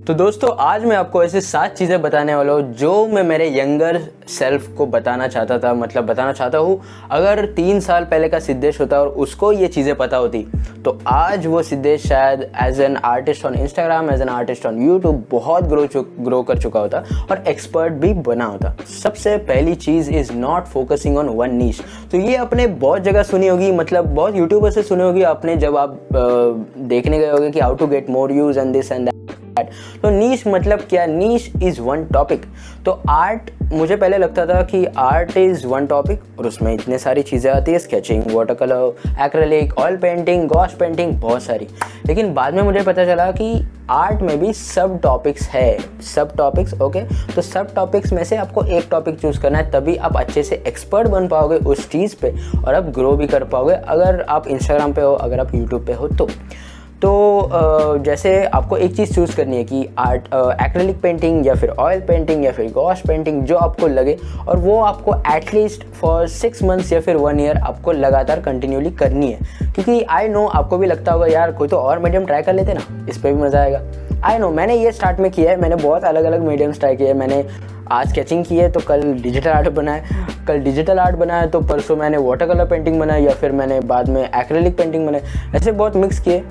तो दोस्तों आज मैं आपको ऐसे 7 चीज़ें बताने वाला हूँ जो मैं मेरे यंगर सेल्फ को बताना चाहता था, मतलब बताना चाहता हूँ। अगर 3 साल पहले का सिद्धेश होता और उसको ये चीज़ें पता होती तो आज वो सिद्धेश शायद as an artist on Instagram, as an artist on YouTube बहुत ग्रो कर चुका होता और एक्सपर्ट भी बना होता। सबसे पहली चीज़ is not focusing on one niche. तो ये आपने बहुत जगह सुनी होगी, मतलब बहुत यूट्यूबर से सुनी होगी आपने, जब आप देखने गए होगे कि how to get more views and this and that. तो नीश मतलब क्या? Niche is one topic. तो आर्ट, मुझे पहले लगता था कि आर्ट इज वन टॉपिक और उसमें इतने सारी चीज़ें आती है, sketching, water colour, acrylic, oil painting, gosh painting, बहुत सारी। लेकिन बाद में मुझे पता चला कि आर्ट में भी सब टॉपिक्स है, सब टॉपिक्स। ओके, तो सब टॉपिक्स में से आपको एक टॉपिक चूज़ करना है, तभी आप अच्छे से एक्सपर्ट बन पाओगे उस चीज़ पे और आप ग्रो भी कर पाओगे। अगर आप इंस्टाग्राम पे हो, अगर आप यूट्यूब पे हो तो जैसे आपको एक चीज़ चूज़ करनी है कि आर्ट, एक्रेलिक पेंटिंग या फिर ऑयल पेंटिंग या फिर गॉश पेंटिंग, जो आपको लगे, और वो आपको एटलीस्ट फॉर 6 मंथ्स या फिर 1 ईयर आपको लगातार कंटिन्यूली करनी है। क्योंकि आई नो आपको भी लगता होगा यार कोई तो और मीडियम ट्राई कर लेते ना, इस पर भी मज़ा आएगा। आई नो मैंने ये स्टार्ट में किया है, मैंने बहुत अलग अलग मीडियम्स ट्राई किए हैं। मैंने आज स्केचिंग की है तो कल डिजिटल आर्ट बनाया, कल डिजिटल आर्ट बनाया तो परसों मैंने वाटर कलर पेंटिंग बनाई, या फिर मैंने बाद में एक्रेलिक पेंटिंग बनाई। ऐसे बहुत मिक्स किए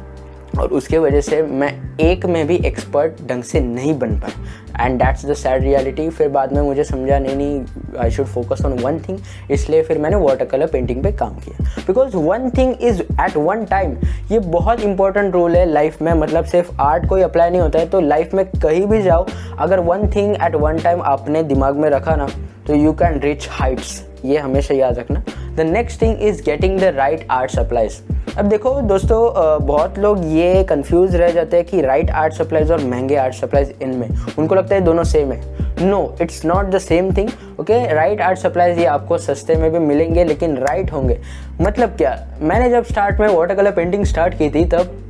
और उसके वजह से मैं एक में भी एक्सपर्ट ढंग से नहीं बन पाया, and that's the sad reality. फिर बाद में मुझे समझा नहीं I should focus on one thing, इसलिए फिर मैंने वाटर कलर पेंटिंग पे काम किया। Because one thing is at one time, ये बहुत इंपॉर्टेंट रूल है लाइफ में। मतलब सिर्फ आर्ट को ही अप्लाई नहीं होता है, तो लाइफ में कहीं भी जाओ, अगर one thing at one time आपने दिमाग में रखा ना तो यू कैन रीच हाइट्स। ये हमेशा याद रखना। The next thing is getting the right art supplies. अब देखो दोस्तों, बहुत लोग ये कंफ्यूज रह जाते हैं कि राइट आर्ट सप्लाइज और महंगे आर्ट सप्लाइज, इनमें उनको लगता है दोनों सेम है। No, it's not the same thing. Okay, right art supplies ये आपको सस्ते में भी मिलेंगे, लेकिन राइट होंगे। मतलब क्या, मैंने जब स्टार्ट में वाटर कलर पेंटिंग स्टार्ट की थी तब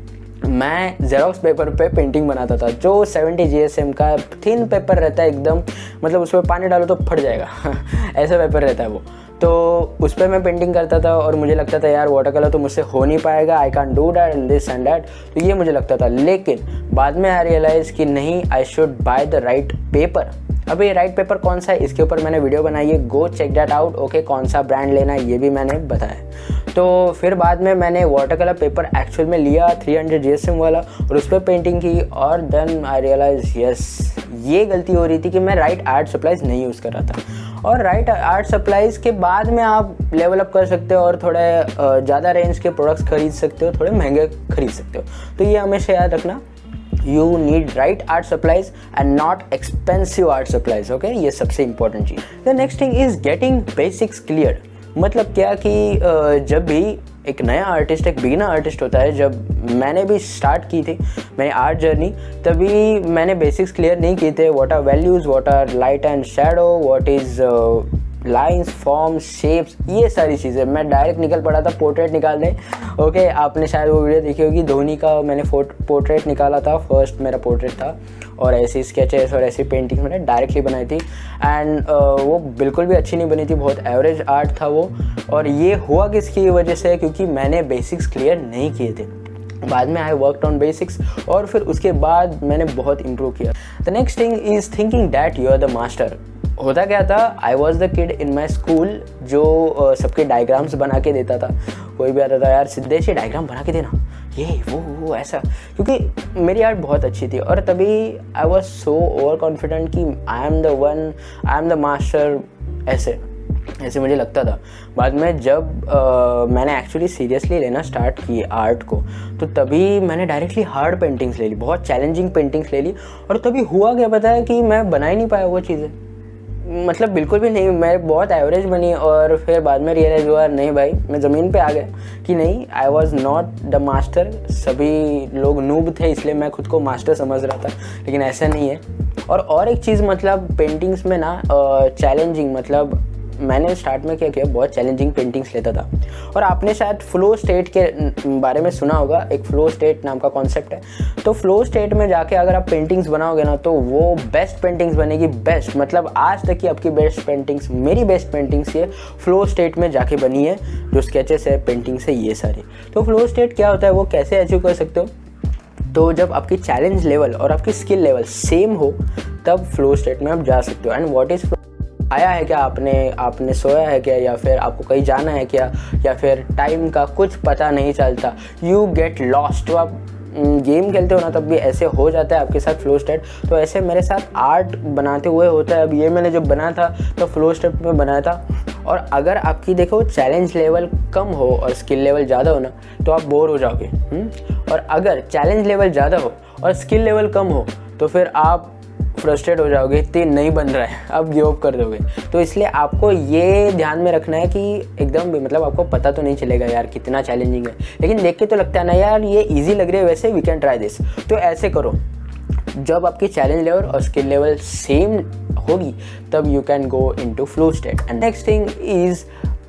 मैं जेरोक्स पेपर पे पेंटिंग बनाता था, जो 70 GSM का थिन पेपर रहता है एकदम, मतलब उस पर पानी डालो तो फट जाएगा ऐसा पेपर रहता है वो। तो उस पर मैं पेंटिंग करता था और मुझे लगता था यार वाटर कलर तो मुझसे हो नहीं पाएगा, I can do that and this and that. तो ये मुझे लगता था, लेकिन बाद में आई रियलाइज़ कि नहीं, I should by the right paper. अब ये राइट पेपर कौन सा है, इसके ऊपर मैंने वीडियो बनाई है, go check that out. Okay, कौन सा ब्रांड लेना है ये भी मैंने बताया। तो फिर बाद में मैंने वाटर कलर पेपर एक्चुअल में लिया 300 GSM वाला और उस पर पेंटिंग की, और देन आई रियलाइज यस, ये गलती हो रही थी कि मैं राइट आर्ट सप्लाइज नहीं यूज़ कर रहा था। और राइट आर्ट सप्लाइज के बाद में आप लेवल अप कर सकते हो और थोड़े ज़्यादा रेंज के प्रोडक्ट्स खरीद सकते हो, थोड़े महंगे खरीद सकते हो। तो ये हमेशा याद रखना, you need right art supplies and not expensive art supplies. Okay, ये सबसे important cheese. The next thing is getting basics clear। मतलब क्या कि जब भी एक नया आर्टिस्ट, एक बिगिनर आर्टिस्ट होता है, जब मैंने भी स्टार्ट की थी मेरी आर्ट जर्नी, तभी मैंने बेसिक्स क्लियर नहीं किए थे। What are values, what are light and shadow, what is lines, forms, shapes, ये सारी चीज़ें। मैं डायरेक्ट निकल पड़ा था पोर्ट्रेट निकालने। ओके, आपने शायद वो वीडियो देखी होगी, धोनी का मैंने पोर्ट्रेट निकाला था, फर्स्ट मेरा पोर्ट्रेट था, और ऐसी स्केचेस और ऐसी पेंटिंग मैंने डायरेक्टली बनाई थी, एंड वो बिल्कुल भी अच्छी नहीं बनी थी, बहुत एवरेज आर्ट था वो। और ये हुआ किसकी वजह से? क्योंकि मैंने बेसिक्स क्लियर नहीं किए थे। बाद में आई वर्कड ऑन बेसिक्स और फिर उसके बाद मैंने बहुत इम्प्रूव किया। The next thing is thinking that you are the master. होता क्या था, I was the kid in my school जो सबके डायग्राम्स बना के देता था। कोई भी आता था, यार सिद्धेश ये डायग्राम बना के देना, ये वो ऐसा, क्योंकि मेरी आर्ट बहुत अच्छी थी। और तभी I was so over confident कि I am the one, I am the master, ऐसे मुझे लगता था। बाद में जब मैंने एक्चुअली सीरियसली लेना स्टार्ट की आर्ट को, तो तभी मैंने डायरेक्टली हार्ड पेंटिंग्स ले ली, बहुत चैलेंजिंग पेंटिंग्स ले ली, और तभी हुआ क्या पता है कि मैं बना ही नहीं पाया वो चीज़ें, मतलब बिल्कुल भी नहीं, मैं बहुत एवरेज बनी। और फिर बाद में रियलाइज़ हुआ नहीं भाई, मैं ज़मीन पे आ गया कि नहीं, I was not the master. सभी लोग नूब थे इसलिए मैं खुद को मास्टर समझ रहा था, लेकिन ऐसा नहीं है। और एक चीज़, मतलब पेंटिंग्स में ना चैलेंजिंग, मतलब मैंने स्टार्ट में क्या किया, बहुत चैलेंजिंग पेंटिंग्स लेता था। और आपने शायद फ्लो स्टेट के बारे में सुना होगा, एक फ्लो स्टेट नाम का कॉन्सेप्ट है। तो फ्लो स्टेट में जाके अगर आप पेंटिंग्स बनाओगे ना, तो वो बेस्ट पेंटिंग्स बनेगी, बेस्ट, मतलब आज तक की आपकी बेस्ट पेंटिंग्स, मेरी बेस्ट पेंटिंग्स ये फ्लो स्टेट में जाके बनी है, जो स्केचेस है, पेंटिंग्स है, ये सारी। तो फ्लो स्टेट क्या होता है, वो कैसे अचीव कर सकते हो? तो जब आपकी चैलेंज लेवल और आपकी स्किल लेवल सेम हो तब फ्लो स्टेट में आप जा सकते हो। एंड व्हाट इज़ आया है क्या, आपने सोया है क्या, या फिर आपको कहीं जाना है क्या, या फिर टाइम का कुछ पता नहीं चलता, यू गेट लॉस्ट। तो आप गेम खेलते हो ना तब भी ऐसे हो जाता है आपके साथ फ्लो स्टेट। तो ऐसे मेरे साथ आर्ट बनाते हुए होता है। अब ये मैंने जब बनाया था तो फ्लो स्टेट में बनाया था। और अगर आपकी देखो चैलेंज लेवल कम हो और स्किल लेवल ज़्यादा हो ना तो आप बोर हो जाओगे। और अगर चैलेंज लेवल ज़्यादा हो और स्किल लेवल कम हो तो फिर आप फ्रस्ट्रेट हो जाओगे, इतनी नहीं बन रहा है, आप गिव अप कर दोगे। तो इसलिए आपको ये ध्यान में रखना है कि एकदम भी मतलब आपको पता तो नहीं चलेगा यार कितना चैलेंजिंग है, लेकिन देख के तो लगता है ना यार ये इजी लग रही है, वैसे वी कैन ट्राई दिस। तो ऐसे करो, जब आपकी चैलेंज लेवल और स्किल लेवल सेम होगी तब you can go into flow state. And next thing is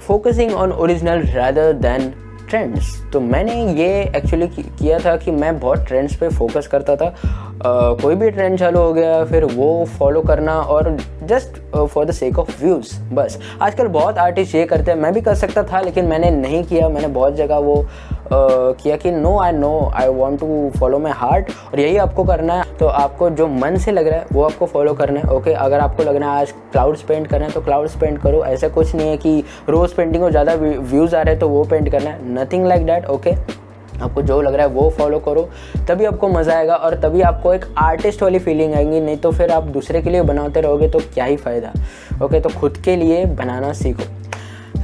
focusing on original rather than trends. तो मैंने ये एक्चुअली किया था कि मैं बहुत ट्रेंड्स पे फोकस करता था। कोई भी ट्रेंड चालू हो गया फिर वो फॉलो करना और just for the sake of views बस। आजकल बहुत आर्टिस्ट ये करते हैं, मैं भी कर सकता था लेकिन मैंने नहीं किया। मैंने बहुत जगह वो किया कि no I want to follow my heart, और यही आपको करना है। तो आपको जो मन से लग रहा है वो आपको फॉलो करना है। ओके, अगर आपको लग रहा है आज क्लाउड्स पेंट करना है तो क्लाउड्स पेंट करो। ऐसा कुछ नहीं है कि रोज़ पेंटिंग को ज़्यादा व्यूज़ आ रहे हैं तो वो पेंट करना है, नथिंग लाइक डैट। ओके, आपको जो लग रहा है वो फॉलो करो, तभी आपको मज़ा आएगा और तभी आपको एक आर्टिस्ट वाली फीलिंग आएगी। नहीं तो फिर आप दूसरे के लिए बनाते रहोगे तो क्या ही फ़ायदा। ओके, तो खुद के लिए बनाना सीखो।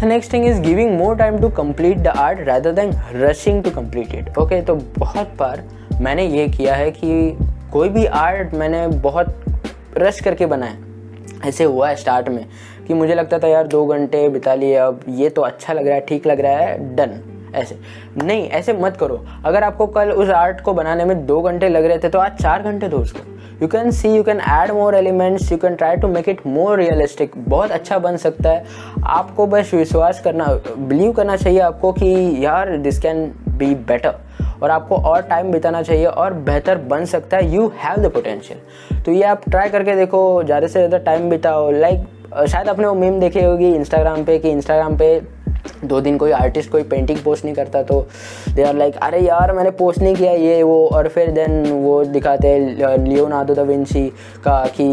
Next thing is giving more time to complete the art rather than rushing to complete it. Okay, तो बहुत बार मैंने ये किया है कि कोई भी आर्ट मैंने बहुत रश करके बनाया। ऐसे हुआ है स्टार्ट में कि मुझे लगता था यार 2 घंटे बिता लिए, अब ये तो अच्छा लग रहा है, ठीक लग रहा है, डन। ऐसे नहीं, ऐसे मत करो। अगर आपको कल उस आर्ट को बनाने में 2 घंटे लग रहे थे तो आज 4 घंटे दो उसको। You can add more elements, you can try to make it more realistic. बहुत अच्छा बन सकता है। आपको बस विश्वास करना, बिलीव करना चाहिए आपको कि यार दिस कैन बी बेटर, और आपको और टाइम बिताना चाहिए और बेहतर बन सकता है। You have the potential. तो ये आप ट्राई करके देखो, ज़्यादा से ज़्यादा टाइम बिताओ। लाइक शायद आपने वो मीम देखी होगी इंस्टाग्राम पे कि इंस्टाग्राम पे 2 दिन कोई आर्टिस्ट कोई पेंटिंग पोस्ट नहीं करता तो दे आर लाइक अरे यार मैंने पोस्ट नहीं किया ये वो, और फिर देन वो दिखाते हैं लियोनार्डो दा विंची का कि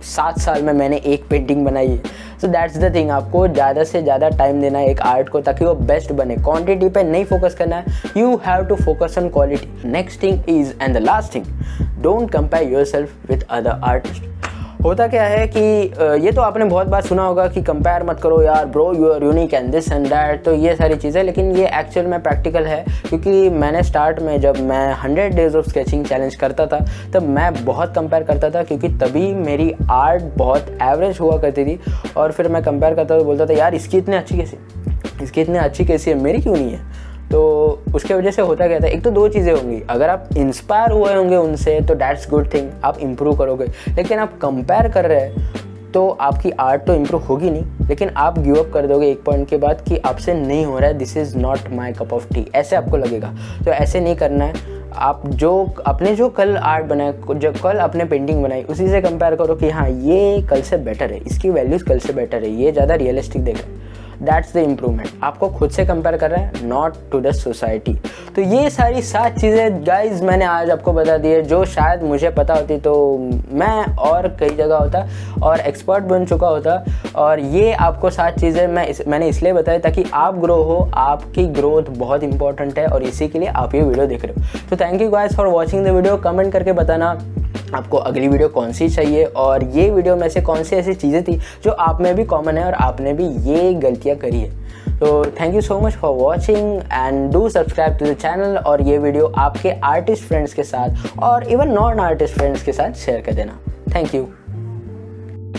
7 साल में मैंने एक पेंटिंग बनाई है। सो दैट्स द थिंग, आपको ज़्यादा से ज़्यादा टाइम देना है एक आर्ट को ताकि वो बेस्ट बने। क्वांटिटी पे नहीं फोकस करना है, you have to focus on quality. Next thing is and the last thing, don't compare yourself with other artist. होता क्या है कि ये तो आपने बहुत बार सुना होगा कि कंपेयर मत करो यार bro, you are unique and this and that, तो ये सारी चीज़ें, लेकिन ये एक्चुअल में प्रैक्टिकल है। क्योंकि मैंने स्टार्ट में जब मैं 100 डेज ऑफ स्केचिंग चैलेंज करता था तब मैं बहुत कंपेयर करता था, क्योंकि तभी मेरी आर्ट बहुत एवरेज हुआ करती थी। और फिर मैं कंपेयर करता था, बोलता था यार इसकी इतनी अच्छी कैसी है, मेरी क्यों नहीं है। तो उसके वजह से होता क्या था, एक तो 2 चीज़ें होंगी। अगर आप इंस्पायर हुए होंगे उनसे तो दैट्स गुड थिंग, आप इम्प्रूव करोगे। लेकिन आप कंपेयर कर रहे हैं तो आपकी आर्ट तो इम्प्रूव होगी नहीं, लेकिन आप गिव अप कर दोगे एक पॉइंट के बाद कि आपसे नहीं हो रहा है, this is not my cup of T, ऐसे आपको लगेगा। तो ऐसे नहीं करना है। आप जो कल आर्ट बनाए, जो कल आपने पेंटिंग बनाई, उसी से कंपेयर करो कि हाँ ये कल से बेटर है, इसकी वैल्यूज़ कल से बेटर है, ये ज़्यादा रियलिस्टिक देख रहा है। That's the improvement. आपको खुद से कंपेयर कर रहा है, नॉट टू द सोसाइटी। तो ये सारी 7 चीज़ें गाइज मैंने आज आपको बता दी है, जो शायद मुझे पता होती तो मैं और कई जगह होता और एक्सपर्ट बन चुका होता। और ये आपको 7 चीज़ें मैंने इसलिए बताई ताकि आप ग्रो हो। आपकी ग्रोथ बहुत इंपॉर्टेंट है और इसी के लिए आप ये वीडियो देख रहे हो। तो thank you guys for watching the video. Comment करके बताना आपको अगली वीडियो कौन सी चाहिए और ये वीडियो में से कौन सी ऐसी चीज़ें थी जो आप में भी कॉमन है और आपने भी ये गलतियाँ करी है। तो thank you so much for watching and do subscribe to the channel, और ये वीडियो आपके आर्टिस्ट फ्रेंड्स के साथ और इवन नॉन आर्टिस्ट फ्रेंड्स के साथ शेयर कर देना। Thank you.